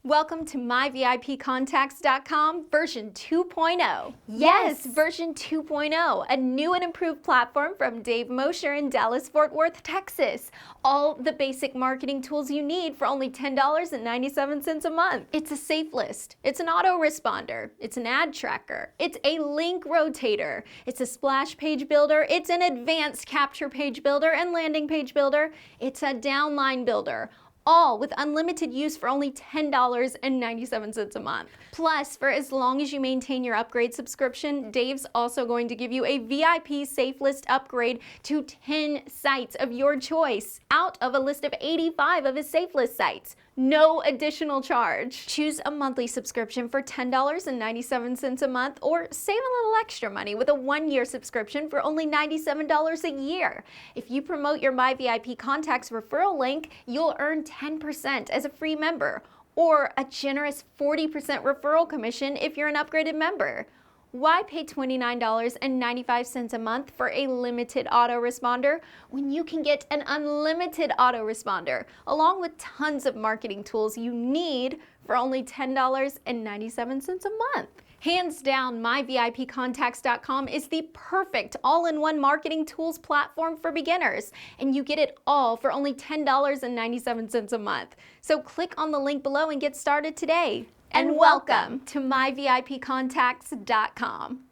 Welcome to MyVIPContacts.com version 2.0. Yes, version 2.0, a new and improved platform from Dave Mosher in Dallas-Fort Worth, Texas. All the basic marketing tools you need for only $10.97 a month. It's a Safelist, it's an Autoresponder, it's an ad tracker, it's a link rotator, it's a splash page builder, it's an advanced capture page builder and landing page builder, it's a downline builder. All with unlimited use for only $10.97 a month. Plus, for as long as you maintain your upgrade subscription, Dave's also going to give you a VIP Safelist upgrade to 10 sites of your choice out of a list of 85 of his Safelist sites. No additional charge. Choose a monthly subscription for $10.97 a month or save a little extra money with a 1-year subscription for only $97 a year. If you promote your MyVIP Contacts referral link, you'll earn 10% as a free member or a generous 40% referral commission if you're an upgraded member. Why pay $29.95 a month for a limited autoresponder when you can get an unlimited autoresponder along with tons of marketing tools you need for only $10.97 a month? Hands down, MyVIPContacts.com is the perfect all-in-one marketing tools platform for beginners, and you get it all for only $10.97 a month. So click on the link below and get started today. And welcome to MyVIPContacts.com.